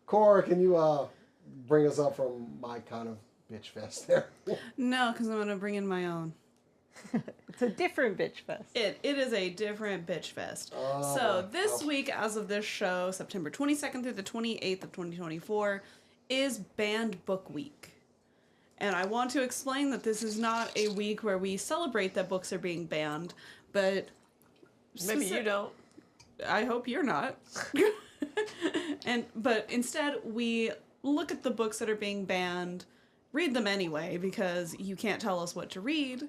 Cora, can you bring us up from my kind of bitch fest there? No, because I'm going to bring in my own. It's a different bitch fest. It is a different bitch fest. So this week, as of this show, September 22nd through the 28th of 2024, is Banned Book Week. And I want to explain that this is not a week where we celebrate that books are being banned, but... Maybe you don't. I hope you're not. But instead, we look at the books that are being banned, read them anyway, because you can't tell us what to read,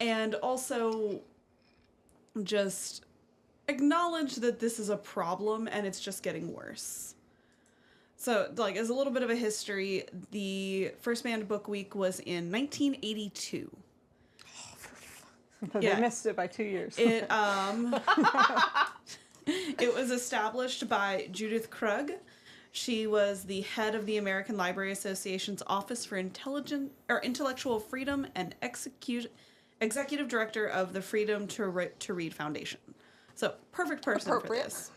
and also just acknowledge that this is a problem and it's just getting worse. So, like, as a little bit of a history, the first Banned Book Week was in 1982. They missed it by 2 years. It it was established by Judith Krug. She was the head of the American Library Association's Office for Intellectual Freedom and executive director of the Freedom to Read Foundation. So, perfect person for this.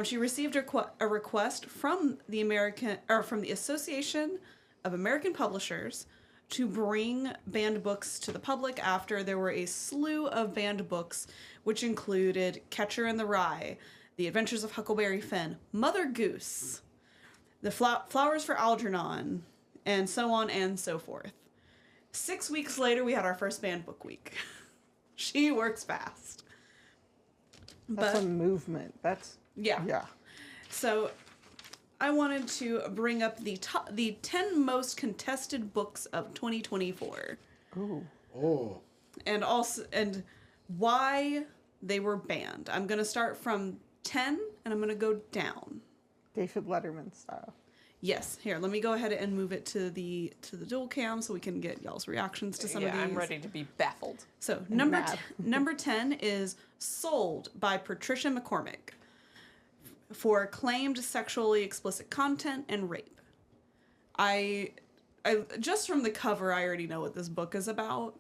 She received a request from the Association of American Publishers to bring banned books to the public after there were a slew of banned books, which included Catcher in the Rye, The Adventures of Huckleberry Finn, Mother Goose, The Flowers for Algernon, and so on and so forth. 6 weeks later, we had our first Banned Book Week. She works fast. That's a movement. Yeah. So I wanted to bring up the 10 most contested books of 2024. Oh. And why they were banned. I'm going to start from 10 and I'm going to go down. David Letterman style. Yes. Here, let me go ahead and move it to the dual cam so we can get y'all's reactions to some of these. I'm ready to be baffled. So, number 10 is Sold by Patricia McCormick for claimed sexually explicit content and rape. I just from the cover, I already know what this book is about.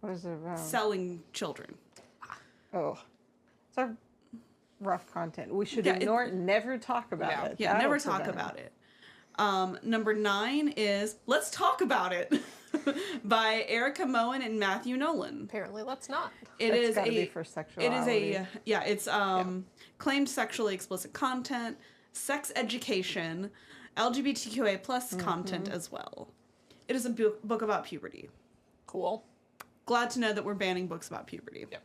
What is it about? Selling children. Oh. It's a rough content. We should ignore it, never talk about it. Yeah, never talk about it. Number 9 is Let's Talk About It by Erica Moen and Matthew Nolan. Apparently, let's not. It's gotta be for sexuality. It's claimed sexually explicit content, sex education, LGBTQA plus content as well. It is a book about puberty. Cool. Glad to know that we're banning books about puberty. Yep.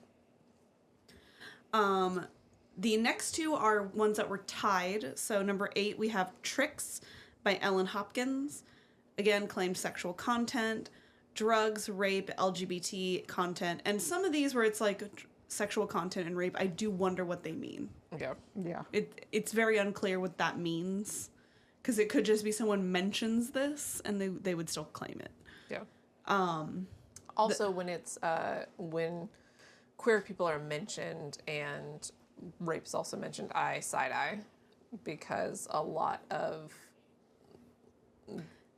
The next two are ones that were tied. So number 8, we have Tricks by Ellen Hopkins. Again, claimed sexual content, drugs, rape, LGBT content. And some of these where it's like sexual content and rape, I do wonder what they mean. Yeah. It's very unclear what that means. Because it could just be someone mentions this and they would still claim it. Yeah. Also, when it's when queer people are mentioned and rape is also mentioned, I side eye, because a lot of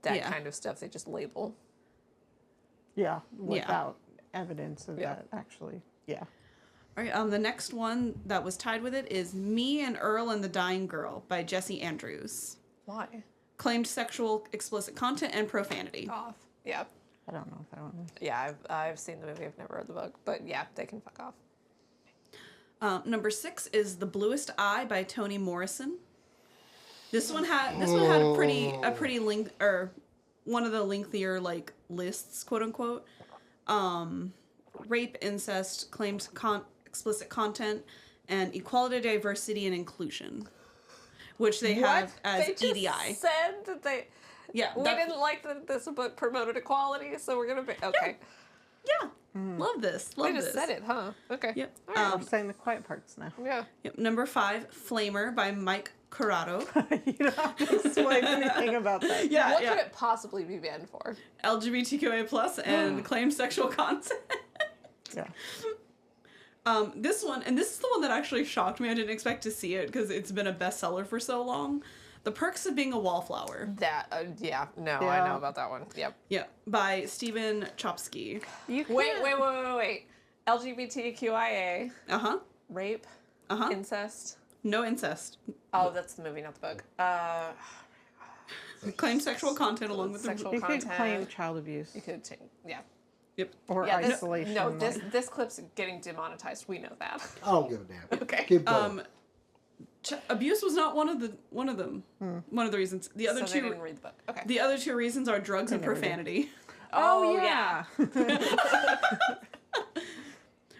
that kind of stuff they just label. Yeah, without evidence of that actually. Yeah. All right. The next one that was tied with it is Me and Earl and the Dying Girl by Jesse Andrews. Why? Claimed sexual explicit content and profanity. Off. Yeah. I don't know if that one. Yeah, I've seen the movie. I've never read the book, but yeah, they can fuck off. Number 6 is The Bluest Eye by Toni Morrison. This one had a pretty length, or one of the lengthier like lists, quote unquote. Rape, incest, claimed explicit content, and equality, diversity, and inclusion, which they have as EDI. Said that they. Yeah, we didn't like that this book promoted equality, so we're gonna be okay. Yeah. Love this. They just said it, huh? Okay. Yep. I'm saying the quiet parts now. Yeah. Yep. Number 5, Flamer by Mike Corrado. You don't have to explain anything about that. Yeah. What could it possibly be banned for? LGBTQA plus and claimed sexual content. Yeah. This one, and this is the one that actually shocked me. I didn't expect to see it because it's been a bestseller for so long. The Perks of Being a Wallflower. That, yeah, no, I Yeah. know about that one. Yep. Yeah, by Stephen Chopsky. You Wait. can't- LGBTQIA, Uh-huh. rape, Uh-huh. incest. No incest. Oh, that's the movie, not the book. Claim sexual content along with Sexual the... You could content. claim child abuse You could take, yeah. Yep. or Yeah, this, isolation. no, like- this clip's getting demonetized. We know that. I don't give a damn. Okay. Keep going. Abuse was not one of them. One of the reasons. The other So they two... didn't read the book. Okay. The other two reasons are drugs and never did. profanity. Oh, yeah.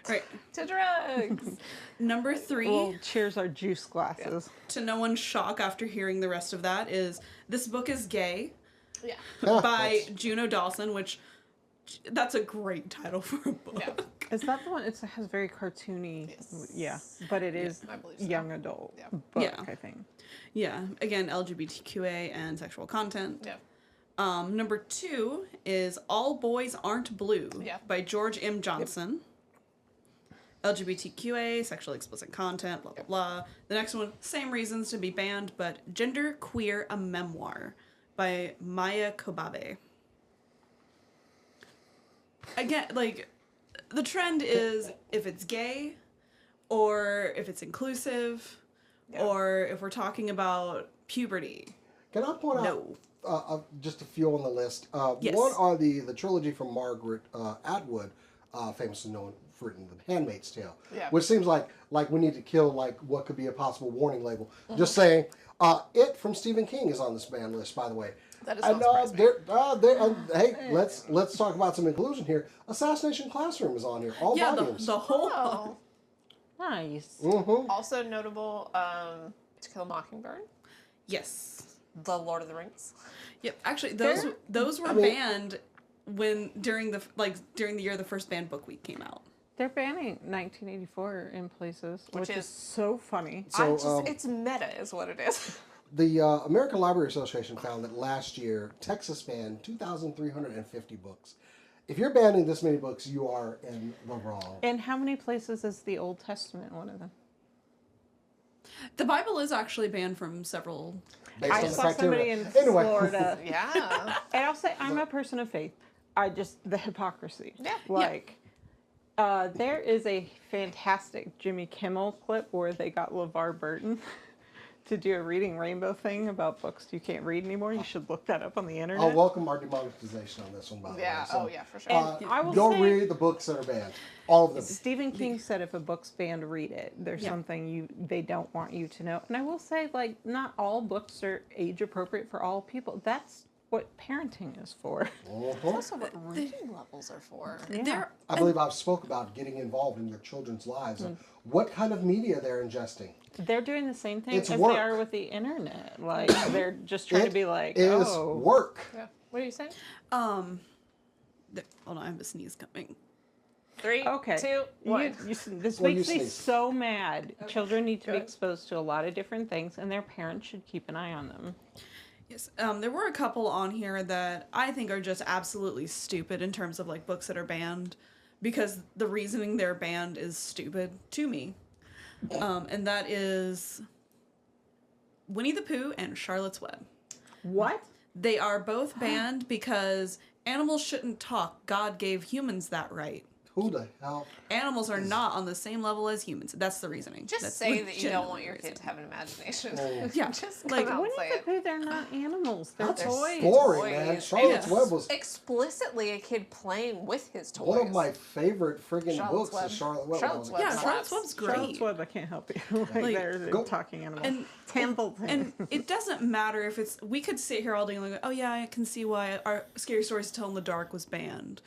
Right. To drugs. Number 3, Well, cheers our juice glasses. to no one's shock after hearing the rest of that, is This Book is Gay Yeah. by Juno Dawson, which that's a great title for a book. Yeah. Is that the one? It has very cartoony. Yes. Yeah, but it is I believe so. young adult Yeah. book, Yeah. I think. Yeah. Again, LGBTQA and sexual content. Yeah. Number 2 is All Boys Aren't Blue Yeah. by George M. Johnson. LGBTQA, sexually explicit content, blah, blah, blah. The next one, same reasons to be banned, but Gender Queer, a Memoir by Maya Kobabe. Again, like, the trend is if it's gay, or if it's inclusive, Yeah. or if we're talking about puberty. Can I point No. out just a few on the list? Yes. One are the trilogy from Margaret Atwood, famously known for written The Handmaid's Tale, Yeah. which seems like we need to kill like what could be a possible warning label. Just saying, It from Stephen King is on this ban list, by the way. That is And not surprising. hey, let's talk about some inclusion here. Assassination Classroom is on here, all Yeah, volumes. the whole... Oh. Nice. Mm-hmm. Also notable, To Kill a Mockingbird, Yes. The Lord of the Rings. Yep. Actually, There- those were I mean- banned during the year the first banned book week came out. They're banning 1984 in places, which is is- so funny. So, It's meta, is what it is. The American Library Association found that last year Texas banned 2,350 books. If you're banning this many books, you are in the wrong. And how many places is the Old Testament one of them? The Bible is actually banned from several. Based I on the saw somebody criteria. in Anyway. Florida. Yeah. And I'll say I'm a person of faith. The hypocrisy. Yeah. Like, there is a fantastic Jimmy Kimmel clip where they got LeVar Burton to do a Reading Rainbow thing about books you can't read anymore. You should look that up on the internet. I'll welcome our demonetization on this one, by the Yeah. way. So, Oh, yeah, for sure. And I will don't say- read the books that are banned. All of them. Stephen King said if a book's banned, read it. There's Yeah. something they don't want you to know. And I will say, like, not all books are age appropriate for all people. That's what parenting is for. Mhm. Also, what reading levels are for. Yeah. There, I believe I've spoke about getting involved in your children's lives and what kind of media they're ingesting. They're doing the same thing It's as work. they are with the internet. Like, they're just trying to be like, is oh. work. Yeah. What are you saying? hold on, I have a sneeze coming. 3, Okay. 2, 1. This Well, makes you me sneeze. so mad. Children need to Go be ahead. exposed to a lot of different things, and their parents should keep an eye on them. Yes, there were a couple on here that I think are just absolutely stupid in terms of like books that are banned, because the reasoning they're banned is stupid to me, and that is Winnie the Pooh and Charlotte's Web. What? They are both banned because animals shouldn't talk. God gave humans that right. Who the hell? Animals are not on the same level as humans. That's the reasoning. Just That's say that you don't want legitimately your the kid to reasoning. have an imagination. Oh. Yeah, Just like, come out Winnie and say the it. Pooh, they're not animals. They're That's toys. boring, man. Toys. Charlotte's Yeah. Web was Explicitly a kid playing with his toys. one of my favorite friggin' Charlotte's books. Web. Is Charlotte Web. Charlotte's when I was Web. a Yeah, kid. Charlotte's Web's great. Charlotte's Web, I can't help you. Like, they're Go- talking animals. And Templeton. And it doesn't matter if it's. We could sit here all day and like, oh yeah, I can see why our Scary Stories to Tell in the Dark was banned.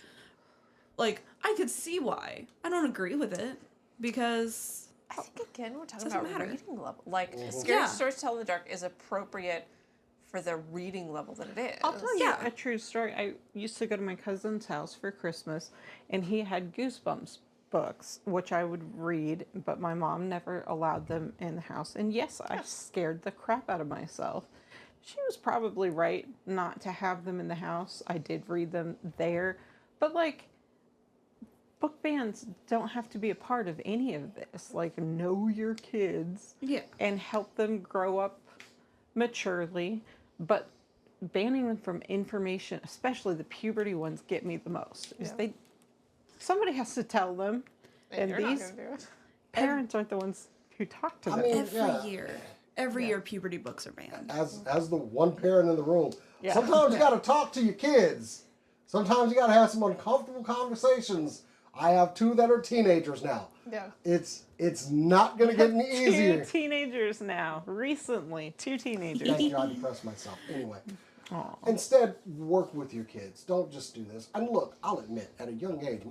Like, I could see why. I don't agree with it because I think again we're talking Doesn't about matter. reading level. Like Scary Yeah. Stories to Tell in the Dark is appropriate for the reading level that it is. I'll tell you Yeah. a true story. I used to go to my cousin's house for Christmas, and he had Goosebumps books, which I would read, but my mom never allowed them in the house. And yes, I scared the crap out of myself. She was probably right not to have them in the house. I did read them there, but like, book bans don't have to be a part of any of this. Like, know your kids yeah, and help them grow up maturely, but banning them from information, especially the puberty ones, get me the most. Is Yeah. somebody has to tell them, and you're not these gonna do it. parents aren't the ones who talk to I them. mean, Every year puberty books are banned. as the one parent in the room, Yeah. sometimes you got to talk to your kids. Sometimes you got to have some uncomfortable conversations. I have 2 that are teenagers now. Yeah. It's not going to get any easier. 2 teenagers now. Recently, 2 teenagers. Thank you, I depressed myself. Anyway, Aw. instead, work with your kids. Don't just do this. And look, I'll admit, at a young age,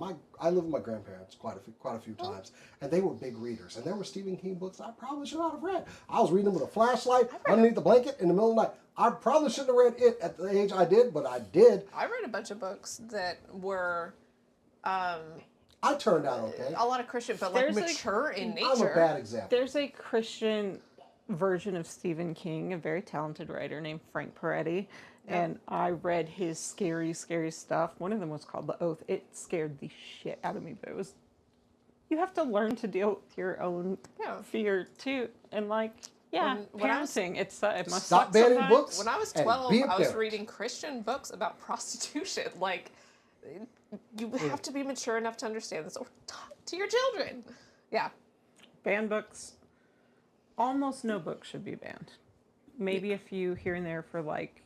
I lived with my grandparents quite a few times, and they were big readers. And there were Stephen King books I probably should not have read. I was reading them with a flashlight underneath the blanket in the middle of the night. I probably shouldn't have read it at the age I did, but I did. I read a bunch of books that were I turned out okay. a lot of Christian, but like There's, like, mature in I'm a nature. bad example. There's a Christian version of Stephen King, a very talented writer named Frank Peretti. And I read his scary, scary stuff. One of them was called The Oath. It scared the shit out of me, but it was. You have to learn to deal with your own fear too, and like, When I was- parenting. It must Stop suck banning sometimes. books. When I was And 12, be a I was parent. reading Christian books about prostitution. Like, you have to be mature enough to understand this or talk to your children. Yeah. Ban books. Almost no book should be banned. Maybe a few here and there for like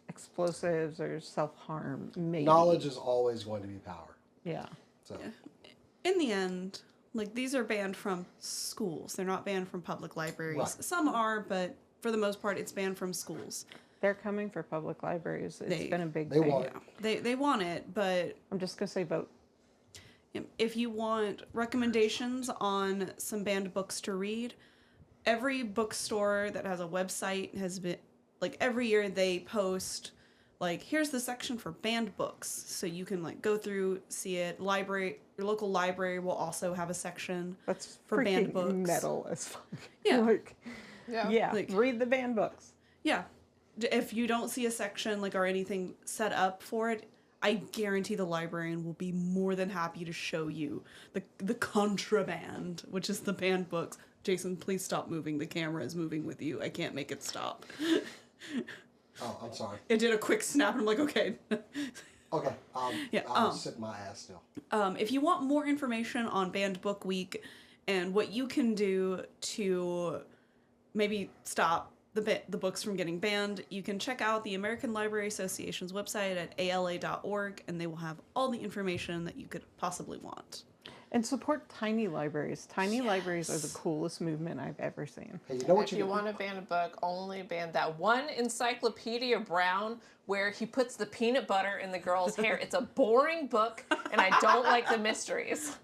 explosives or self-harm. Maybe. Knowledge is always going to be power. Yeah. So In the end, like these are banned from schools. They're not banned from public libraries. Right. Some are, but for the most part, it's banned from schools. They're coming for public libraries. It's been a big they thing. want it. They want it, but I'm just going to say vote. if you want recommendations on some banned books to read, every bookstore that has a website has been like every year they post like here's the section for banned books, so you can like go through, see it. Your local library will also have a section. That's For banned freaking books. metal as fuck. Yeah. Like, Yeah. yeah. Like- Read the banned books. Yeah. If you don't see a section like or anything set up for it, I guarantee the librarian will be more than happy to show you the contraband, which is the banned books. Jason, please stop moving. The camera is moving with you. I can't make it stop. Oh, I'm sorry. It did a quick snap, and I'm like, okay. Okay. Yeah, I'll sit my ass still. If you want more information on Banned Book Week and what you can do to maybe stop the books from getting banned, you can check out the American Library Association's website at ala.org, and they will have all the information that you could possibly want. And support tiny libraries. Tiny libraries are the coolest movement I've ever seen. Hey, you know what If you want to ban a book, only ban that one Encyclopedia Brown where he puts the peanut butter in the girl's hair. It's a boring book, and I don't like the mysteries.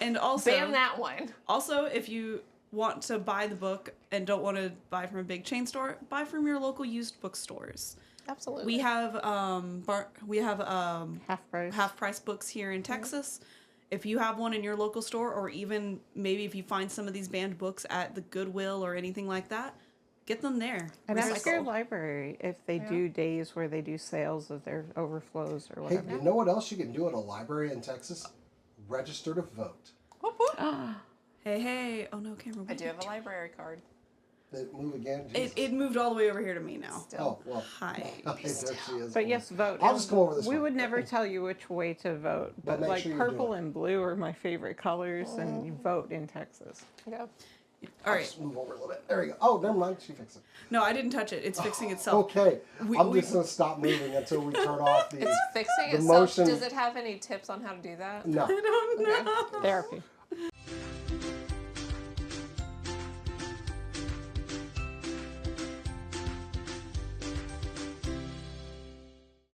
And also, Ban that one. Also, if you want to buy the book and don't want to buy from a big chain store, buy from your local used bookstores. Absolutely. We have Half price. half price books here in Texas. If you have one in your local store, or even maybe if you find some of these banned books at the Goodwill or anything like that, get them there. And ask your Recycle. library if they do days where they do sales of their overflows or Hey, whatever. you know what else you can do at a library in Texas? Register to vote. Whoop, whoop. Hey. Oh no, camera. I do have a library card. Did it move again? It moved all the way over here to me now. Still. Oh, well. Hi. Okay, there she is. But yes, vote. I'll And just come over this We way. would never tell you which way to vote, but make like sure you do purple it. and blue are my favorite colors, and you vote in Texas. Yeah. All I'll right. just move over a little bit. There we go. Oh, never mind. She fixed it. No, I didn't touch it. It's fixing itself. Okay. We- I'm we- just going to stop moving until we turn off the... It's fixing The itself. motion- Does it have any tips on how to do that? No. I don't know. Therapy.